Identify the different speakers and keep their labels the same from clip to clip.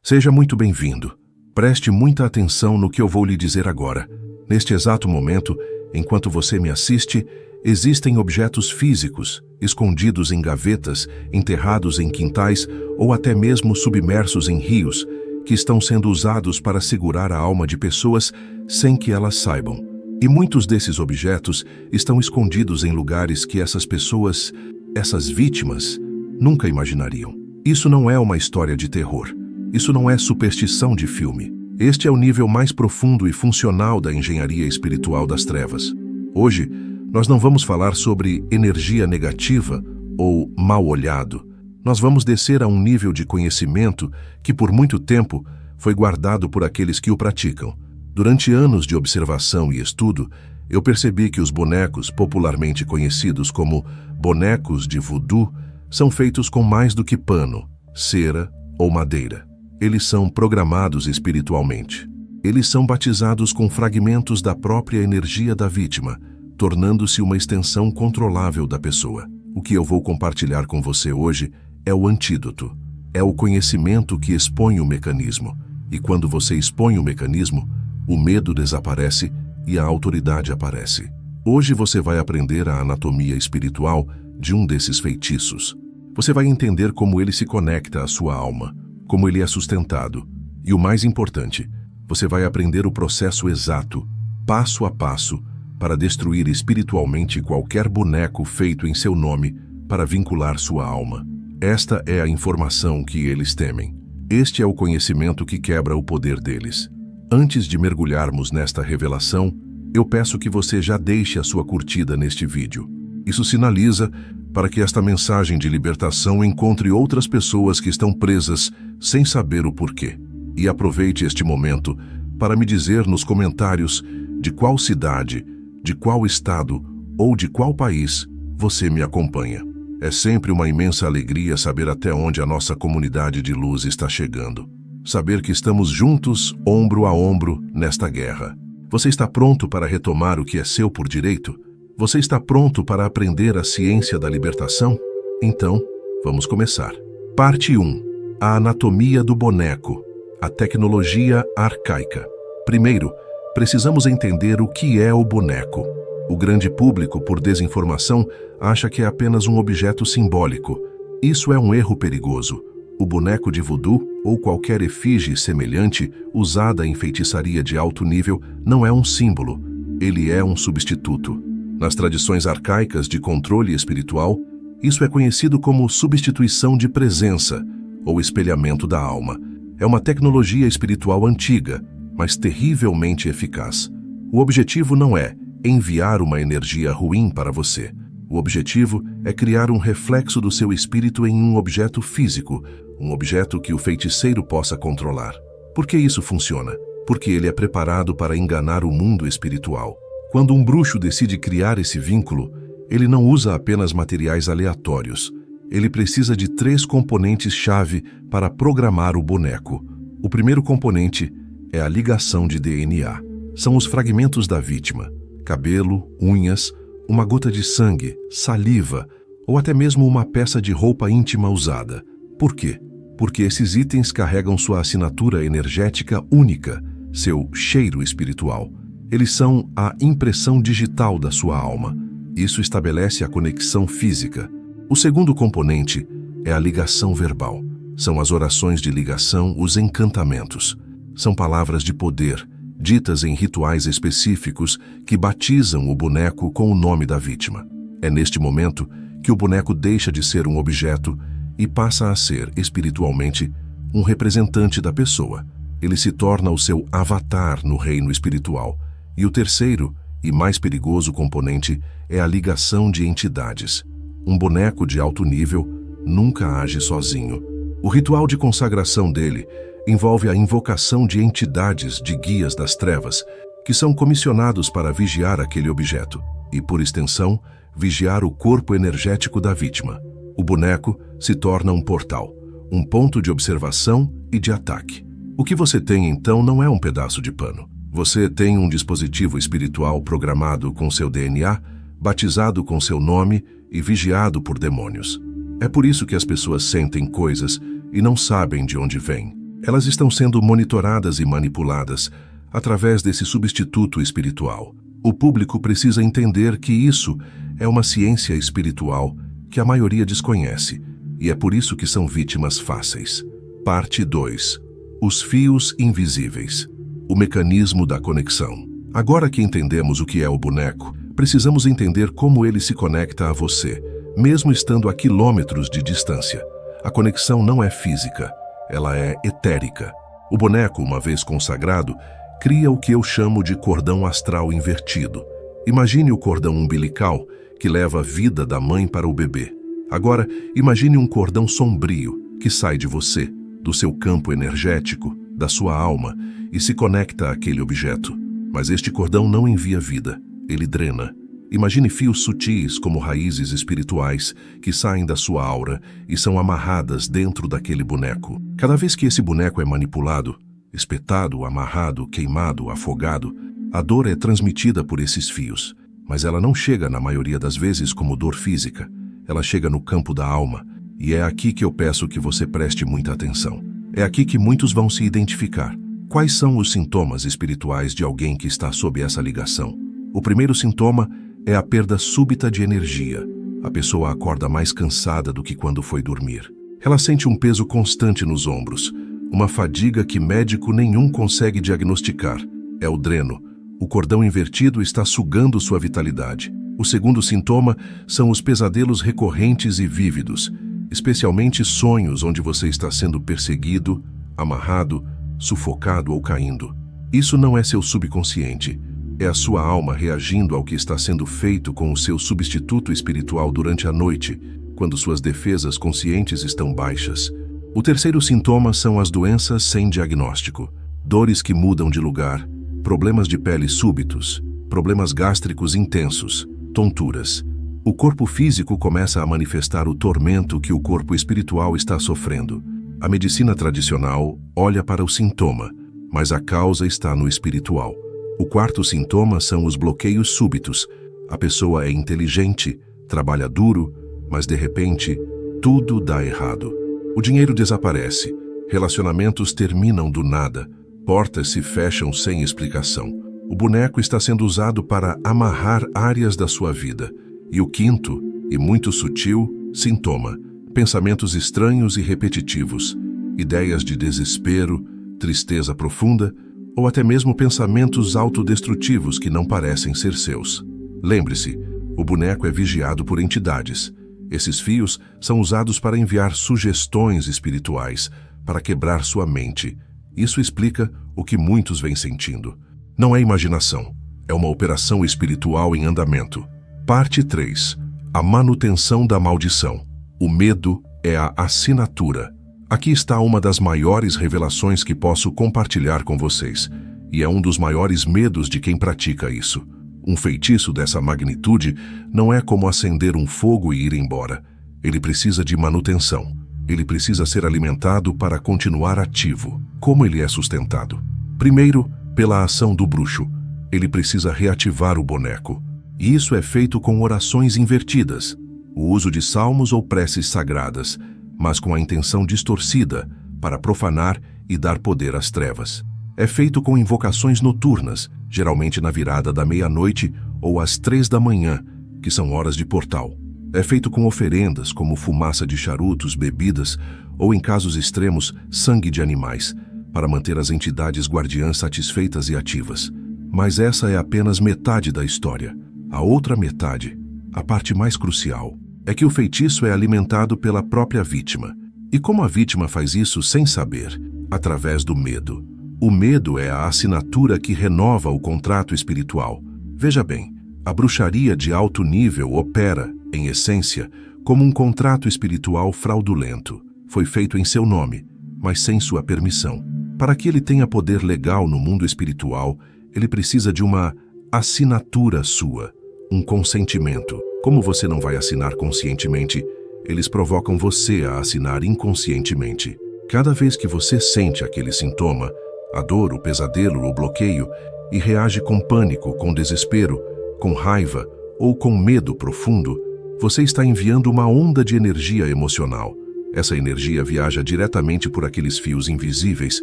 Speaker 1: Seja muito bem-vindo. Preste muita atenção no que eu vou lhe dizer agora. Neste exato momento, enquanto você me assiste, existem objetos físicos, escondidos em gavetas, enterrados em quintais ou até mesmo submersos em rios, que estão sendo usados para segurar a alma de pessoas sem que elas saibam. E muitos desses objetos estão escondidos em lugares que essas pessoas, essas vítimas, nunca imaginariam. Isso não é uma história de terror. Isso não é superstição de filme. Este é o nível mais profundo e funcional da engenharia espiritual das trevas. Hoje, nós não vamos falar sobre energia negativa ou mal olhado. Nós vamos descer a um nível de conhecimento que por muito tempo foi guardado por aqueles que o praticam. Durante anos de observação e estudo, eu percebi que os bonecos, popularmente conhecidos como bonecos de voodoo, são feitos com mais do que pano, cera ou madeira. Eles são programados espiritualmente. Eles são batizados com fragmentos da própria energia da vítima, tornando-se uma extensão controlável da pessoa. O que eu vou compartilhar com você hoje é o antídoto. É o conhecimento que expõe o mecanismo. E quando você expõe o mecanismo, o medo desaparece e a autoridade aparece. Hoje você vai aprender a anatomia espiritual de um desses feitiços. Você vai entender como ele se conecta à sua alma, como ele é sustentado. E o mais importante, você vai aprender o processo exato, passo a passo, para destruir espiritualmente qualquer boneco feito em seu nome para vincular sua alma. Esta é a informação que eles temem. Este é o conhecimento que quebra o poder deles. Antes de mergulharmos nesta revelação, eu peço que você já deixe a sua curtida neste vídeo. Isso sinaliza para que esta mensagem de libertação encontre outras pessoas que estão presas sem saber o porquê. E aproveite este momento para me dizer nos comentários de qual cidade, de qual estado ou de qual país você me acompanha. É sempre uma imensa alegria saber até onde a nossa comunidade de luz está chegando. Saber que estamos juntos, ombro a ombro, nesta guerra. Você está pronto para retomar o que é seu por direito? Você está pronto para aprender a ciência da libertação? Então, vamos começar. Parte 1. A anatomia do boneco. A tecnologia arcaica. Primeiro, precisamos entender o que é o boneco. O grande público, por desinformação, acha que é apenas um objeto simbólico. Isso é um erro perigoso. O boneco de voodoo, ou qualquer efígie semelhante usada em feitiçaria de alto nível, não é um símbolo. Ele é um substituto. Nas tradições arcaicas de controle espiritual, isso é conhecido como substituição de presença, ou espelhamento da alma. É uma tecnologia espiritual antiga, mas terrivelmente eficaz. O objetivo não é enviar uma energia ruim para você. O objetivo é criar um reflexo do seu espírito em um objeto físico, um objeto que o feiticeiro possa controlar. Por que isso funciona? Porque ele é preparado para enganar o mundo espiritual. Quando um bruxo decide criar esse vínculo, ele não usa apenas materiais aleatórios. Ele precisa de 3 componentes-chave para programar o boneco. O primeiro componente é a ligação de DNA. São os fragmentos da vítima: cabelo, unhas, uma gota de sangue, saliva ou até mesmo uma peça de roupa íntima usada. Por quê? Porque esses itens carregam sua assinatura energética única, seu cheiro espiritual. Eles são a impressão digital da sua alma. Isso estabelece a conexão física. O segundo componente é a ligação verbal. São as orações de ligação, os encantamentos. São palavras de poder, ditas em rituais específicos que batizam o boneco com o nome da vítima. É neste momento que o boneco deixa de ser um objeto e passa a ser, espiritualmente, um representante da pessoa. Ele se torna o seu avatar no reino espiritual. E o terceiro e mais perigoso componente é a ligação de entidades. Um boneco de alto nível nunca age sozinho. O ritual de consagração dele envolve a invocação de entidades de guias das trevas, que são comissionados para vigiar aquele objeto e, por extensão, vigiar o corpo energético da vítima. O boneco se torna um portal, um ponto de observação e de ataque. O que você tem, então, não é um pedaço de pano. Você tem um dispositivo espiritual programado com seu DNA, batizado com seu nome e vigiado por demônios. É por isso que as pessoas sentem coisas e não sabem de onde vêm. Elas estão sendo monitoradas e manipuladas através desse substituto espiritual. O público precisa entender que isso é uma ciência espiritual que a maioria desconhece, e é por isso que são vítimas fáceis. Parte 2. Os fios invisíveis. O mecanismo da conexão. Agora que entendemos o que é o boneco, precisamos entender como ele se conecta a você, mesmo estando a quilômetros de distância. A conexão não é física, ela é etérica. O boneco, uma vez consagrado, cria o que eu chamo de cordão astral invertido. Imagine o cordão umbilical que leva a vida da mãe para o bebê. Agora, imagine um cordão sombrio que sai de você, do seu campo energético, da sua alma, e se conecta àquele objeto. Mas este cordão não envia vida, ele drena. Imagine fios sutis como raízes espirituais que saem da sua aura e são amarradas dentro daquele boneco. Cada vez que esse boneco é manipulado, espetado, amarrado, queimado, afogado, a dor é transmitida por esses fios. Mas ela não chega, na maioria das vezes, como dor física. Ela chega no campo da alma. E é aqui que eu peço que você preste muita atenção. É aqui que muitos vão se identificar. Quais são os sintomas espirituais de alguém que está sob essa ligação? O primeiro sintoma é a perda súbita de energia. A pessoa acorda mais cansada do que quando foi dormir. Ela sente um peso constante nos ombros, uma fadiga que médico nenhum consegue diagnosticar. É o dreno. O cordão invertido está sugando sua vitalidade. O segundo sintoma são os pesadelos recorrentes e vívidos, especialmente sonhos onde você está sendo perseguido, amarrado, sufocado ou caindo. Isso não é seu subconsciente. É a sua alma reagindo ao que está sendo feito com o seu substituto espiritual durante a noite, quando suas defesas conscientes estão baixas. O terceiro sintoma são as doenças sem diagnóstico. Dores que mudam de lugar, problemas de pele súbitos, problemas gástricos intensos, tonturas. O corpo físico começa a manifestar o tormento que o corpo espiritual está sofrendo. A medicina tradicional olha para o sintoma, mas a causa está no espiritual. O quarto sintoma são os bloqueios súbitos. A pessoa é inteligente, trabalha duro, mas de repente, tudo dá errado. O dinheiro desaparece, relacionamentos terminam do nada, portas se fecham sem explicação. O boneco está sendo usado para amarrar áreas da sua vida. E o quinto, e muito sutil, sintoma: pensamentos estranhos e repetitivos, ideias de desespero, tristeza profunda, ou até mesmo pensamentos autodestrutivos que não parecem ser seus. Lembre-se, o boneco é vigiado por entidades. Esses fios são usados para enviar sugestões espirituais, para quebrar sua mente. Isso explica o que muitos vêm sentindo. Não é imaginação, é uma operação espiritual em andamento. Parte 3. A manutenção da maldição. O medo é a assinatura. Aqui está uma das maiores revelações que posso compartilhar com vocês, e é um dos maiores medos de quem pratica isso. Um feitiço dessa magnitude não é como acender um fogo e ir embora. Ele precisa de manutenção. Ele precisa ser alimentado para continuar ativo. Como ele é sustentado? Primeiro, pela ação do bruxo. Ele precisa reativar o boneco. E isso é feito com orações invertidas, o uso de salmos ou preces sagradas, mas com a intenção distorcida, para profanar e dar poder às trevas. É feito com invocações noturnas, geralmente na virada da meia-noite ou às 3 da manhã, que são horas de portal. É feito com oferendas, como fumaça de charutos, bebidas, ou em casos extremos, sangue de animais, para manter as entidades guardiãs satisfeitas e ativas. Mas essa é apenas metade da história. A outra metade, a parte mais crucial, é que o feitiço é alimentado pela própria vítima. E como a vítima faz isso sem saber? Através do medo. O medo é a assinatura que renova o contrato espiritual. Veja bem, a bruxaria de alto nível opera, em essência, como um contrato espiritual fraudulento. Foi feito em seu nome, mas sem sua permissão. Para que ele tenha poder legal no mundo espiritual, ele precisa de uma assinatura sua, um consentimento. Como você não vai assinar conscientemente, eles provocam você a assinar inconscientemente. Cada vez que você sente aquele sintoma, a dor, o pesadelo, o bloqueio, e reage com pânico, com desespero, com raiva ou com medo profundo, você está enviando uma onda de energia emocional. Essa energia viaja diretamente por aqueles fios invisíveis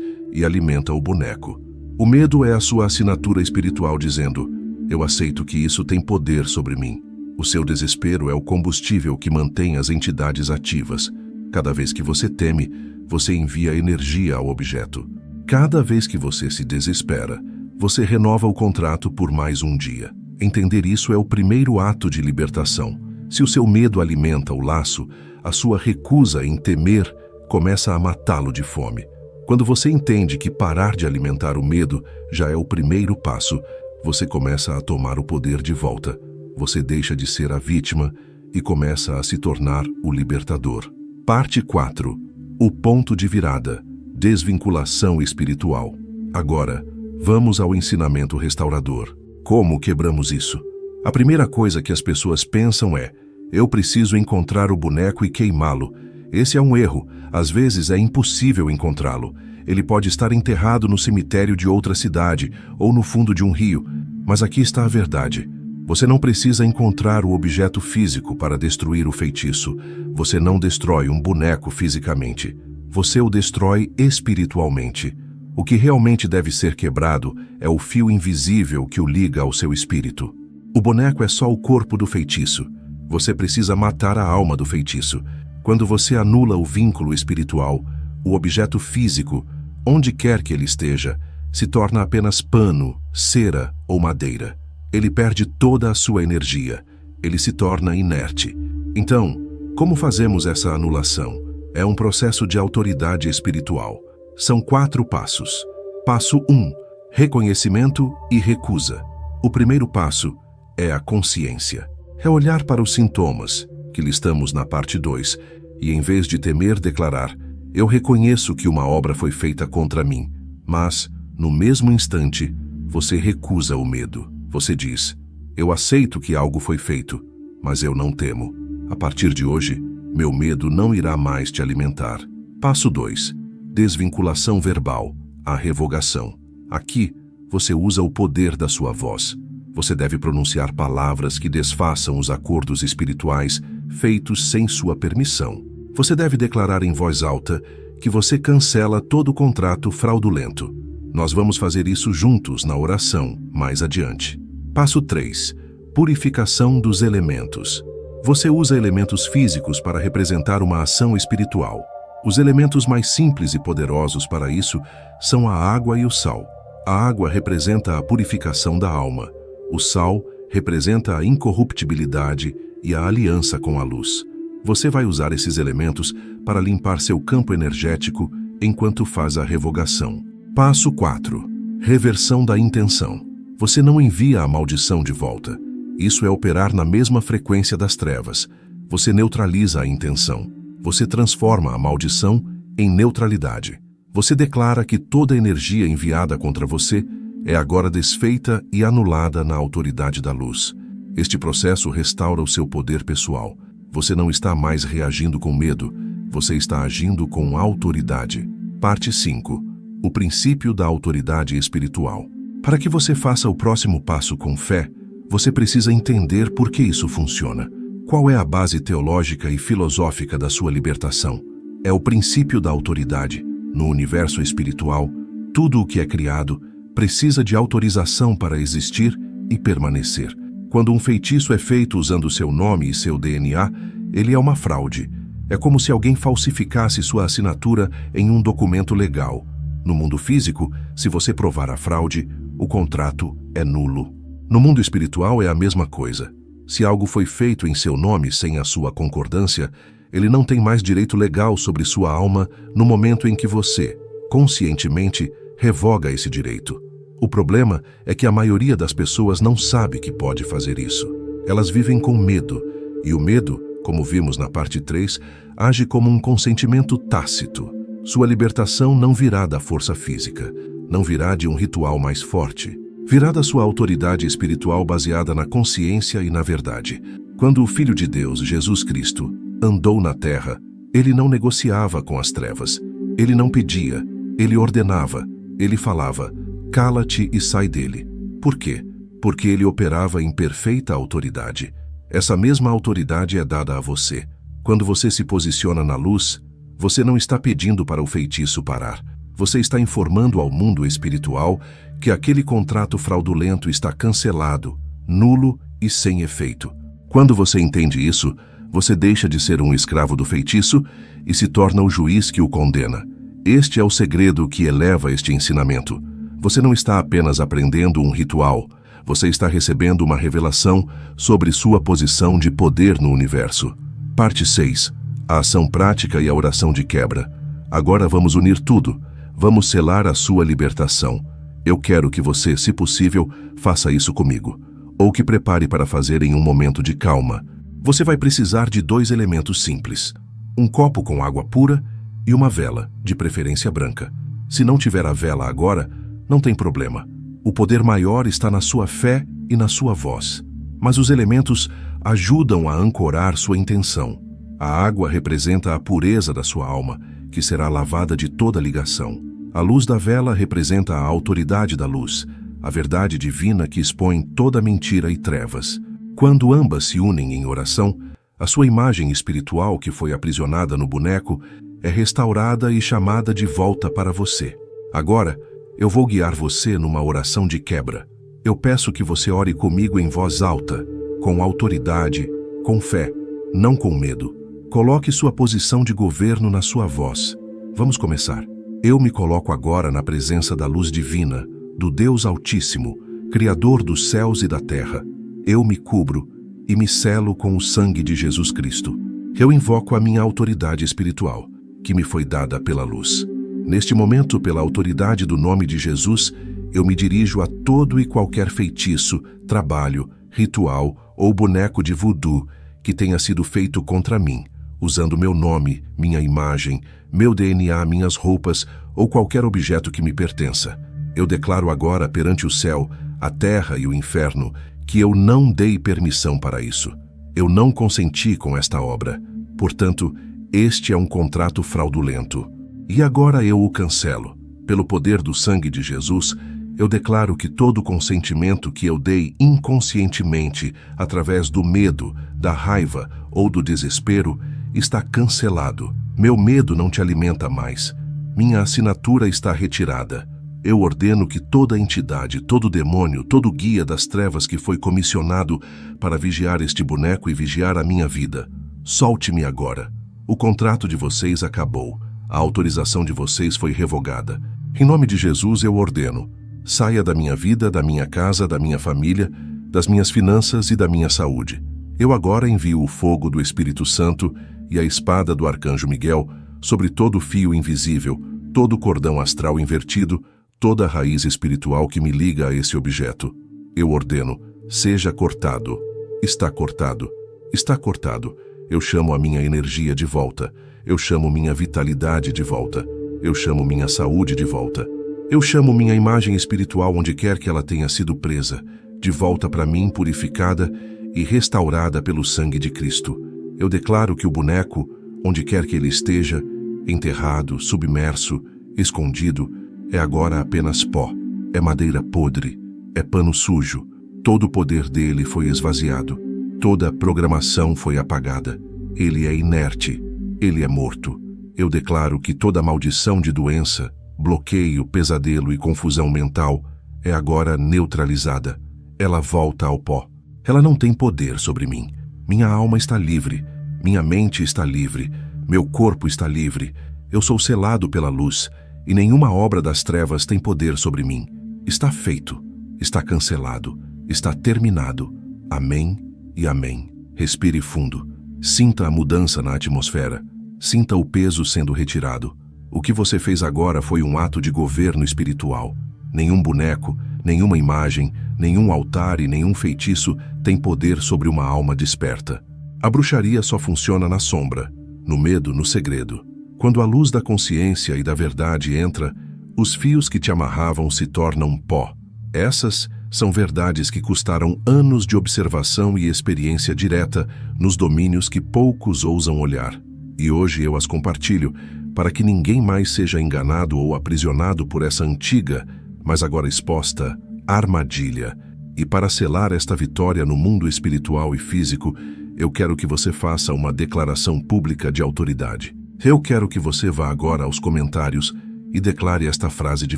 Speaker 1: e alimenta o boneco. O medo é a sua assinatura espiritual dizendo: eu aceito que isso tem poder sobre mim. O seu desespero é o combustível que mantém as entidades ativas. Cada vez que você teme, você envia energia ao objeto. Cada vez que você se desespera, você renova o contrato por mais um dia. Entender isso é o primeiro ato de libertação. Se o seu medo alimenta o laço, a sua recusa em temer começa a matá-lo de fome. Quando você entende que parar de alimentar o medo já é o primeiro passo, você começa a tomar o poder de volta. Você deixa de ser a vítima e começa a se tornar o libertador. Parte 4. O ponto de virada. Desvinculação espiritual. Agora, vamos ao ensinamento restaurador. Como quebramos isso? A primeira coisa que as pessoas pensam é: eu preciso encontrar o boneco e queimá-lo. Esse é um erro. Às vezes é impossível encontrá-lo. Ele pode estar enterrado no cemitério de outra cidade ou no fundo de um rio. Mas aqui está a verdade. Você não precisa encontrar o objeto físico para destruir o feitiço. Você não destrói um boneco fisicamente. Você o destrói espiritualmente. O que realmente deve ser quebrado é o fio invisível que o liga ao seu espírito. O boneco é só o corpo do feitiço. Você precisa matar a alma do feitiço. Quando você anula o vínculo espiritual, o objeto físico, onde quer que ele esteja, se torna apenas pano, cera ou madeira. Ele perde toda a sua energia. Ele se torna inerte. Então, como fazemos essa anulação? É um processo de autoridade espiritual. São 4 passos. Passo 1. Reconhecimento e recusa. O primeiro passo é a consciência. É olhar para os sintomas, que listamos na parte 2, e em vez de temer declarar: eu reconheço que uma obra foi feita contra mim, mas, no mesmo instante, você recusa o medo. Você diz: eu aceito que algo foi feito, mas eu não temo. A partir de hoje, meu medo não irá mais te alimentar. Passo 2. Desvinculação verbal, a revogação. Aqui, você usa o poder da sua voz. Você deve pronunciar palavras que desfaçam os acordos espirituais feitos sem sua permissão. Você deve declarar em voz alta que você cancela todo contrato fraudulento. Nós vamos fazer isso juntos na oração, mais adiante. Passo 3. Purificação dos elementos. Você usa elementos físicos para representar uma ação espiritual. Os elementos mais simples e poderosos para isso são a água e o sal. A água representa a purificação da alma. O sal representa a incorruptibilidade e a aliança com a luz. Você vai usar esses elementos para limpar seu campo energético enquanto faz a revogação. Passo 4. Reversão da intenção. Você não envia a maldição de volta. Isso é operar na mesma frequência das trevas. Você neutraliza a intenção. Você transforma a maldição em neutralidade. Você declara que toda energia enviada contra você é agora desfeita e anulada na autoridade da luz. Este processo restaura o seu poder pessoal. Você não está mais reagindo com medo, você está agindo com autoridade. Parte 5. O princípio da autoridade espiritual. Para que você faça o próximo passo com fé, você precisa entender por que isso funciona. Qual é a base teológica e filosófica da sua libertação? É o princípio da autoridade. No universo espiritual, tudo o que é criado precisa de autorização para existir e permanecer. Quando um feitiço é feito usando seu nome e seu DNA, ele é uma fraude. É como se alguém falsificasse sua assinatura em um documento legal. No mundo físico, se você provar a fraude, o contrato é nulo. No mundo espiritual é a mesma coisa. Se algo foi feito em seu nome sem a sua concordância, ele não tem mais direito legal sobre sua alma no momento em que você, conscientemente, revoga esse direito. O problema é que a maioria das pessoas não sabe que pode fazer isso. Elas vivem com medo, e o medo, como vimos na parte 3, age como um consentimento tácito. Sua libertação não virá da força física, não virá de um ritual mais forte. Virá da sua autoridade espiritual baseada na consciência e na verdade. Quando o Filho de Deus, Jesus Cristo, andou na terra, ele não negociava com as trevas. Ele não pedia, ele ordenava, ele falava: cala-te e sai dele. Por quê? Porque ele operava em perfeita autoridade. Essa mesma autoridade é dada a você. Quando você se posiciona na luz, Você não está pedindo para o feitiço parar. Você está informando ao mundo espiritual que aquele contrato fraudulento está cancelado, nulo e sem efeito. Quando você entende isso, você deixa de ser um escravo do feitiço e se torna o juiz que o condena. Este é o segredo que eleva este ensinamento. Você não está apenas aprendendo um ritual, você está recebendo uma revelação sobre sua posição de poder no universo. Parte 6. A ação prática e a oração de quebra. Agora vamos unir tudo. Vamos selar a sua libertação. Eu quero que você, se possível, faça isso comigo, ou que prepare para fazer em um momento de calma. Você vai precisar de 2 elementos simples: um copo com água pura e uma vela, de preferência branca. Se não tiver a vela agora, não tem problema. O poder maior está na sua fé e na sua voz. Mas os elementos ajudam a ancorar sua intenção. A água representa a pureza da sua alma, que será lavada de toda ligação. A luz da vela representa a autoridade da luz, a verdade divina que expõe toda mentira e trevas. Quando ambas se unem em oração, a sua imagem espiritual que foi aprisionada no boneco é restaurada e chamada de volta para você. Agora, eu vou guiar você numa oração de quebra. Eu peço que você ore comigo em voz alta, com autoridade, com fé, não com medo. Coloque sua posição de governo na sua voz. Vamos começar. Eu me coloco agora na presença da luz divina, do Deus Altíssimo, Criador dos céus e da terra. Eu me cubro e me selo com o sangue de Jesus Cristo. Eu invoco a minha autoridade espiritual, que me foi dada pela luz. Neste momento, pela autoridade do nome de Jesus, eu me dirijo a todo e qualquer feitiço, trabalho, ritual ou boneco de voodoo que tenha sido feito contra mim, usando meu nome, minha imagem, meu DNA, minhas roupas ou qualquer objeto que me pertença. Eu declaro agora perante o céu, a terra e o inferno que eu não dei permissão para isso. Eu não consenti com esta obra. Portanto, este é um contrato fraudulento. E agora eu o cancelo. Pelo poder do sangue de Jesus, eu declaro que todo consentimento que eu dei inconscientemente, através do medo, da raiva ou do desespero, está cancelado. Meu medo não te alimenta mais. Minha assinatura está retirada. Eu ordeno que toda entidade, todo demônio, todo guia das trevas que foi comissionado para vigiar este boneco e vigiar a minha vida, solte-me agora. O contrato de vocês acabou. A autorização de vocês foi revogada. Em nome de Jesus eu ordeno: saia da minha vida, da minha casa, da minha família, das minhas finanças e da minha saúde. Eu agora envio o fogo do Espírito Santo e a espada do Arcanjo Miguel sobre todo o fio invisível, todo o cordão astral invertido, toda a raiz espiritual que me liga a esse objeto. Eu ordeno: seja cortado. Está cortado. Está cortado. Eu chamo a minha energia de volta. Eu chamo minha vitalidade de volta. Eu chamo minha saúde de volta. Eu chamo minha imagem espiritual onde quer que ela tenha sido presa, de volta para mim purificada e restaurada pelo sangue de Cristo. Eu declaro que o boneco, onde quer que ele esteja, enterrado, submerso, escondido, é agora apenas pó, é madeira podre, é pano sujo. Todo o poder dele foi esvaziado. Toda a programação foi apagada. Ele é inerte. Ele é morto. Eu declaro que toda maldição de doença, bloqueio, pesadelo e confusão mental é agora neutralizada. Ela volta ao pó. Ela não tem poder sobre mim. Minha alma está livre. Minha mente está livre. Meu corpo está livre. Eu sou selado pela luz e nenhuma obra das trevas tem poder sobre mim. Está feito. Está cancelado. Está terminado. Amém e amém. Respire fundo. Sinta a mudança na atmosfera. Sinta o peso sendo retirado. O que você fez agora foi um ato de governo espiritual. Nenhum boneco, nenhuma imagem, nenhum altar e nenhum feitiço tem poder sobre uma alma desperta. A bruxaria só funciona na sombra, no medo, no segredo. Quando a luz da consciência e da verdade entra, os fios que te amarravam se tornam pó. Essas são verdades que custaram anos de observação e experiência direta nos domínios que poucos ousam olhar. E hoje eu as compartilho para que ninguém mais seja enganado ou aprisionado por essa antiga, mas agora exposta, armadilha. E para selar esta vitória no mundo espiritual e físico, eu quero que você faça uma declaração pública de autoridade. Eu quero que você vá agora aos comentários e declare esta frase de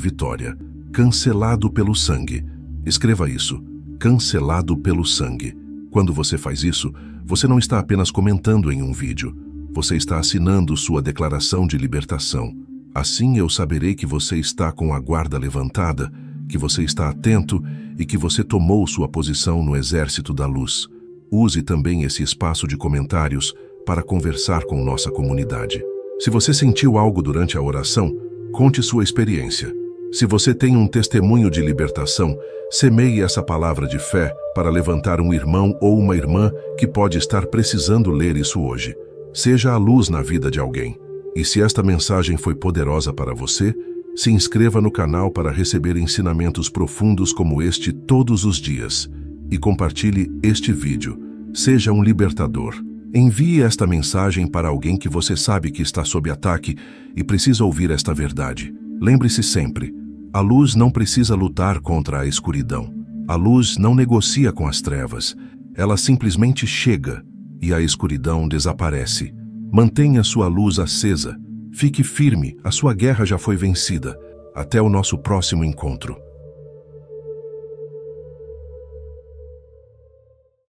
Speaker 1: vitória: cancelado pelo sangue. Escreva isso: cancelado pelo sangue. Quando você faz isso, você não está apenas comentando em um vídeo. Você está assinando sua declaração de libertação. Assim eu saberei que você está com a guarda levantada, que você está atento e que você tomou sua posição no exército da luz. Use também esse espaço de comentários para conversar com nossa comunidade. Se você sentiu algo durante a oração, conte sua experiência. Se você tem um testemunho de libertação, semeie essa palavra de fé para levantar um irmão ou uma irmã que pode estar precisando ler isso hoje. Seja a luz na vida de alguém. E se esta mensagem foi poderosa para você, se inscreva no canal para receber ensinamentos profundos como este todos os dias. E compartilhe este vídeo. Seja um libertador. Envie esta mensagem para alguém que você sabe que está sob ataque e precisa ouvir esta verdade. Lembre-se sempre, a luz não precisa lutar contra a escuridão. A luz não negocia com as trevas. Ela simplesmente chega e a escuridão desaparece. Mantenha sua luz acesa. Fique firme, a sua guerra já foi vencida. Até o nosso próximo encontro.